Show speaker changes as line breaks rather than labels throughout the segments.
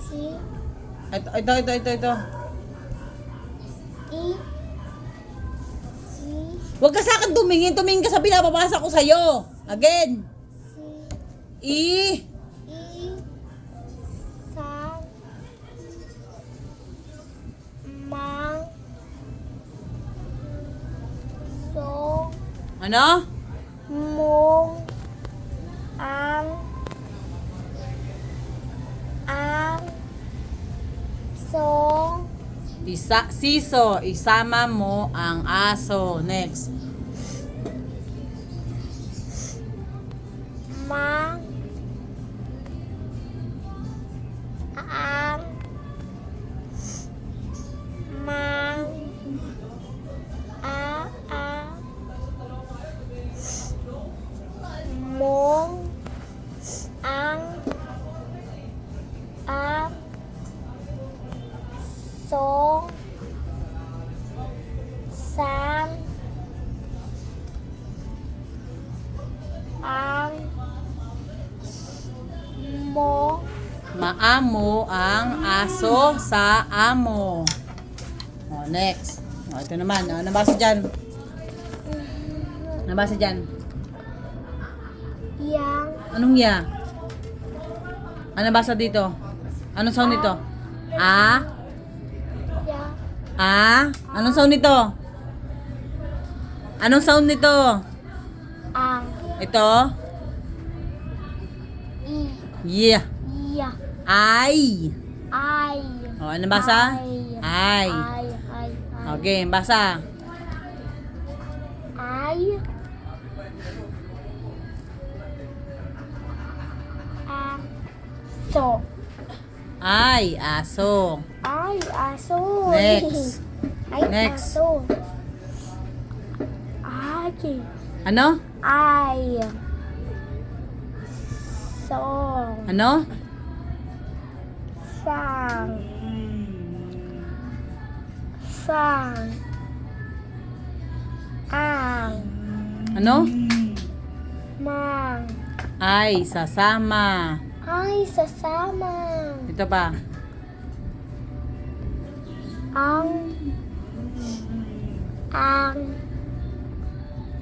Si.
Ito.
I. Si.
Huwag ka sa akin tumingin. Tumingin ka sa pinapabasa ko sa'yo. Again.
Si.
I.
I. Sa. Mang. So.
Ano?
Mong. Ang. Song.
Siso. Isama mo ang aso. Next.
Mang. Ang. Mang. Mong. Ang. Song. Sang. Ang. Mo.
Maamo ang aso sa amo. Oh, next. Oh, ito naman. Oh, nabasa dyan. Nabasa dyan.
Yang.
Anong ya? Ano nabasa dito? Anong sound nito? A?
Ya.
A? Anong sound nito? Anong sound nito?
Ang.
Ito?
I.
Yeah.
Ya.
Ay.
Ay.
Oh, ano basa? Ay.
Ay.
Okay, basa.
Ay. Aso.
Ay, aso.
Ay, aso.
Next.
Ay,
Next.
aso. Ay.
Ano?
Ay. Song.
Ano?
Sang. Sang. Ang.
Ano?
Mang.
Ay, sasama.
Ay, sasama.
Ito pa.
Ang.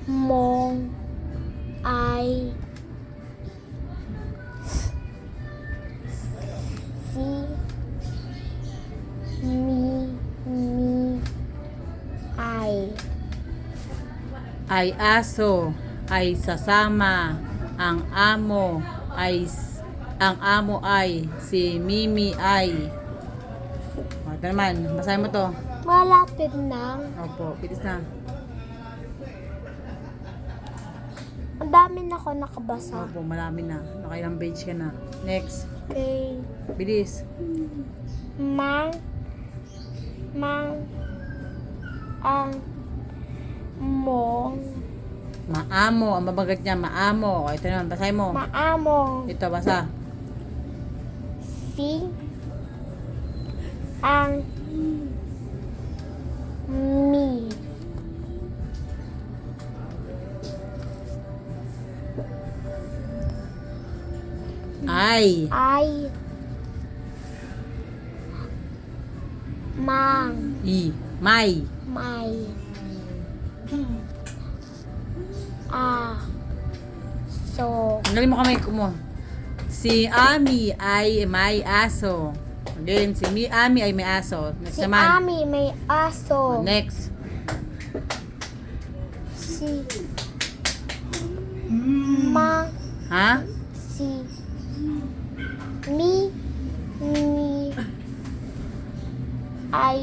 Mong. Ay. Si. Mi. Ay.
Ay, aso. Ay, sasama. Ang amo ay si Mimi ay. O, ito naman. Basahin mo to.
Malapit na.
Opo, bilis na.
Ang dami na ako nakabasa.
Opo, marami na. Nakailang page ka na. Next.
Okay.
Bilis.
Mang. Ang. Mong.
Maamo. Ang mabagat niya, maamo. O, ito naman. Basahin mo.
Maamong.
Ito, basa.
Si. Ang. Mi.
Ay.
Ay. Mang.
May.
May. So.
Tanggalin mo kamay mo. Si Ami ay may aso. Again, si Ami ay may aso. Next
Si
naman.
Ami may aso.
Next.
Si. Ma.
Ha?
Si. Mi. Ay.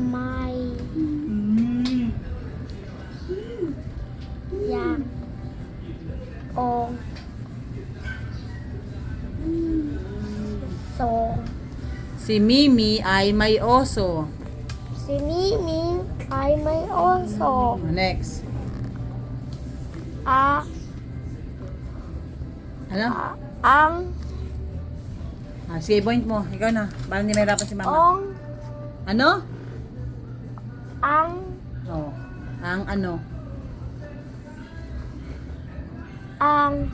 May. Yang. O. So.
Si Mimi ay may oso.
Si Mimi ay may oso.
Next. Ano?
Ang.
Sige, point mo. Ikaw na. Para hindi mahirapan si mama.
Ong.
Ano?
Ang.
Oh. Ang ano?
Ang.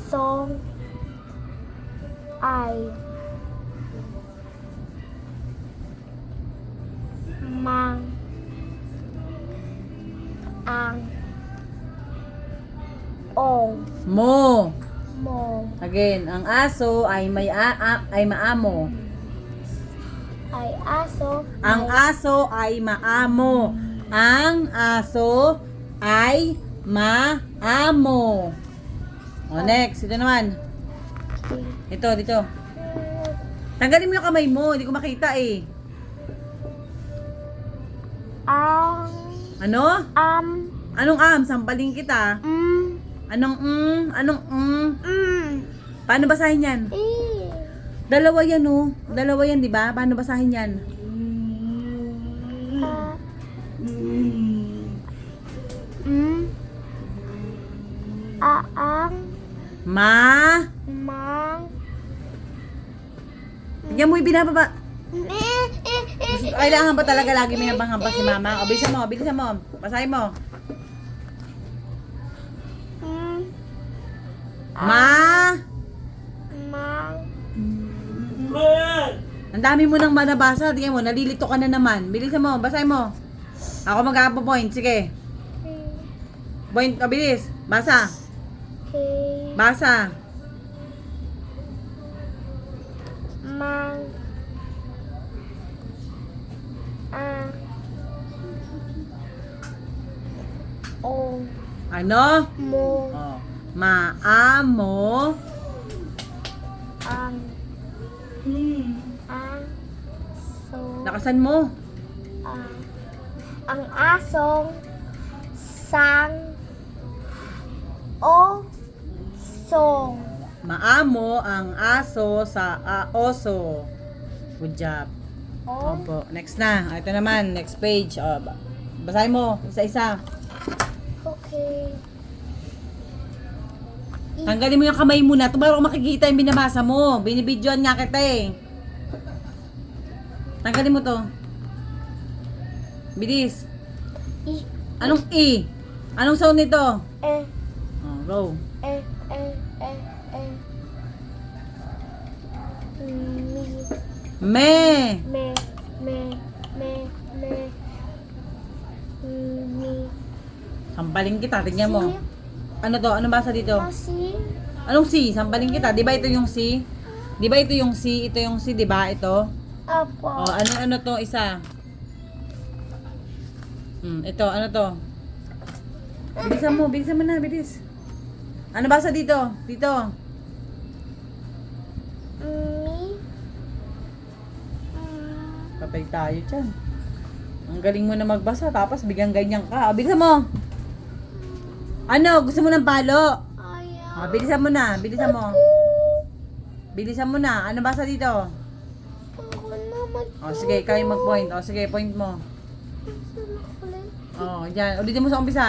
Song. ay mang ang ong
Mo.
mo
Again, ang aso ay ay maamo.
ay aso
Ang aso ay maamo. Ang aso ay maamo. O, next. Ito naman. Ito, dito. Tanggalin mo yung kamay mo. Hindi ko makita eh.
ang
Ano? Anong sampaling kita. Anong Anong Paano basahin yan? Dalawa yan oh. Dalawa yan, di ba? Paano basahin yan?
ang
Ma.
mang
Tignan mo yung binababa. Kailangan ba talaga lagi may nabanghampas si mama? O, bilisan mo, bilisan mo. Basahin mo. Ma.
mang
Ang dami mo nang manabasa. Tingnan mo, nalilito ka na naman. Bilisan mo, basahin mo. Ako mag-point. Sige. Point, bilis. Basa. Basa.
mang ong
Ano?
mo
Oh. Maamo.
ang so
Lakasan mo.
ang asong sang o song
Maamo ang aso sa oso. Good job.
o
Opo. Next na. Ito naman. Next page. O, basahin mo. Isa-isa.
okay
Tanggalin mo yung kamay muna. Ito ba makikita yung binabasa mo? Binibidyoan nga kita eh. Tanggalin mo to. Bilis.
i
Anong E? Anong sound nito?
e
Oh, go.
e e e e mi
Me.
me me me me mi
Sampaling kita. Tingnan mo. Ano to? Ano basa dito?
si
Anong C? Sampaling kita. Di ba ito yung C? Di ba ito yung C? Ito yung C, di ba? Ito.
apo
Oh, ano to? Isa. Ito. Ano to? Bilisan mo na. Bilis. Ano basa dito? Dito.
mi
Patay tayo dyan. Ang galing mo na magbasa, tapos bigyan ganyan ka. Bilisan mo. Ano? Gusto mo ng palo?
ayaw
Bilisan mo na. Bilisan mo. Bilisan mo na. Ano basa dito?
ako naman
Sige, ikaw yung mag-point. Sige, point mo. Dyan. Ulitin mo sa umpisa.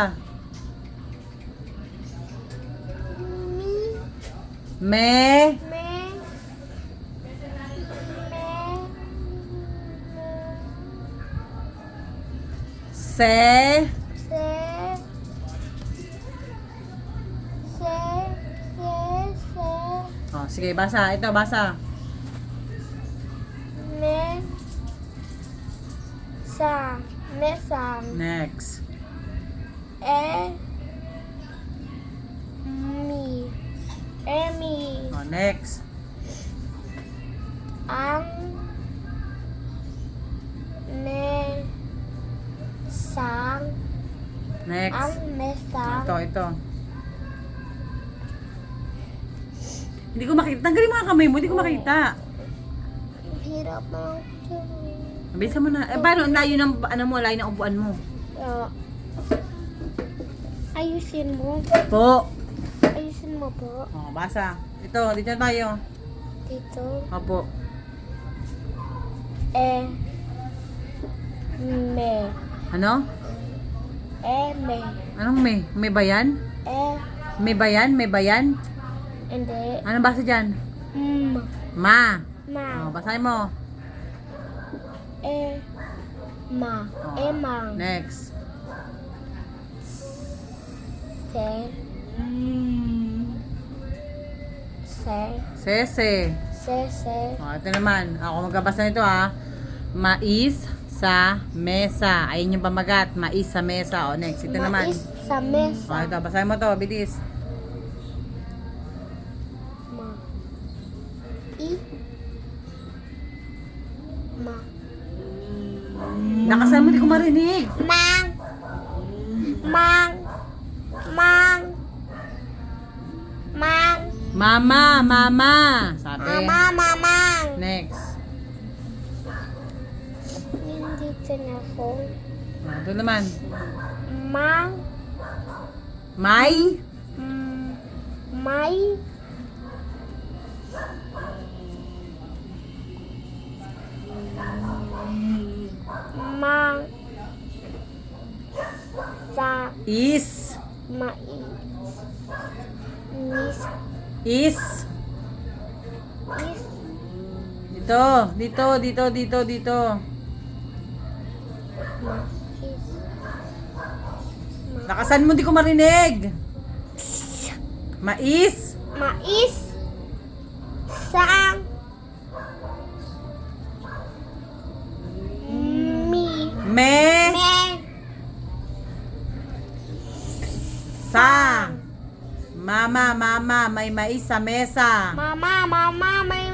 mi
Me.
me
Se.
se
Sige, basa. Ito, basa.
me sa mesang
Next.
mi emi
Next.
ang ne sang
Next.
ang mesang
Ito. Hindi ko makita. Tanggalin mo ang kamay mo. Hindi ko makita.
hirap na ito.
Bilisan mo na. Paano? Layo ng, layo ng upuan mo.
Ayusin mo.
Po.
Ayusin mo po.
Basa. Ito, dito tayo.
Dito.
Opo.
Me.
Ano?
Me.
Anong may? May bayan? May bayan? May bayan?
Hindi.
Anong basa dyan?
Ma.
Ma. Basahin mo.
Ma. Emang.
Next.
Se.
Sese.
Sese.
O, ito naman. Ako magbabasa nito ha. Mais sa mesa. Ayun yung pamagat. Mais sa mesa. O, next. Ito naman.
Mais sa mesa.
O, ito. Basahin mo to. Bilis.
Ma. I. Ma.
Nakasan mo, di ko marinig.
Mang. Mang. Mang. Mang.
Mama, mama. Sabi.
Mama, mamang.
Next.
Nandito na ako.
O, ito naman.
Mang.
May.
May. Mang. Sa.
Is.
Mais. Nis.
Is.
Is.
Dito. Dito, dito, dito, dito.
Mais.
Lakasan mo, di ko marinig. Mais.
Mais. Sang. Mi.
Me.
Me.
Sa. Mama, mama, may mais sa mesa.
Mama, mama, may.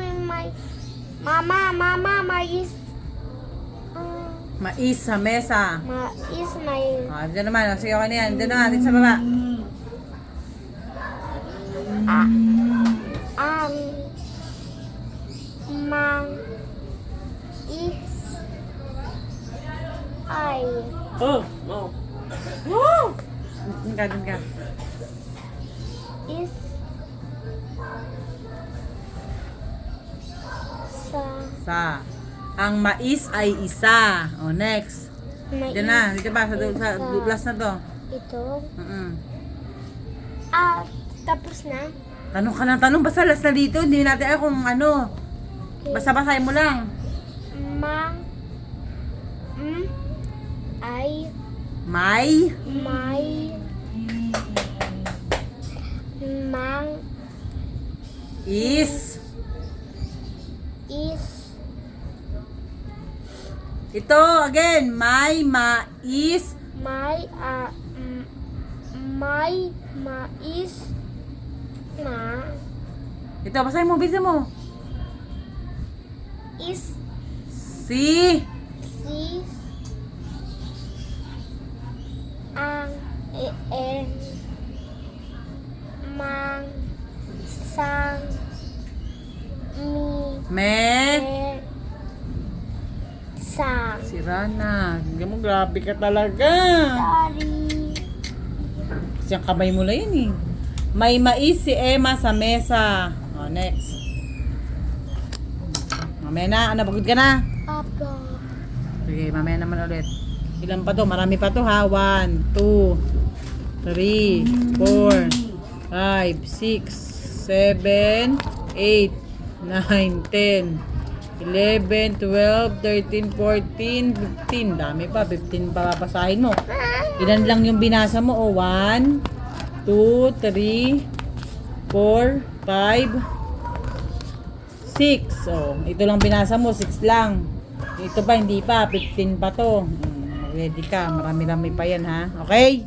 Mama, mama, mais.
Mais sa mesa.
Mais, may.
Ah, dyan naman. Sige, okay na yan. Dyan na, dito sa baba.
Ang. Mang. Is. Ay.
Oh, oh. Woo! Dun ka, dun ka.
Is. Sa.
Sa. Ang mais ay isa. Oh, next.
Mais.
Dyan na. Dito ba? Sa duplas na to.
Ito. Tapos na.
Tanong ka ng tanong. Basta last na dito. Hindi natin alam kung ano. Basta basahin mo lang.
Mang. Ay.
May.
May. Mang.
Is.
Is.
Ito, again. May mais.
May. May. Mais. Na.
Ito, basahin mo. Bisa mo.
Is.
Si.
Si. Ang. En. Mang. Sang. Mi.
Me.
E. Sang.
Si Rana. Hindi mo, grabe ka talaga.
Sorry.
Kasi ang kamay mo lang yan eh. May mais si Emma sa mesa. Oh, next. Mamaya na. Napagod ka na?
Papa.
Sige, mamaya naman ulit. Ilan pa to? Marami pa to ha. 1, 2, 3, 4, 5, 6, 7, 8, 9, 10, 11, 12, 13, 14, 15. Dami pa. 15 pa papasahin mo. Ilan lang yung binasa mo? O, 1, 2, 3, 4, 5, 6. O, ito lang binasa mo. 6 lang. Ito pa, hindi pa. 15 pa to. Ready ka. Marami-rami pa yan, ha? Okay?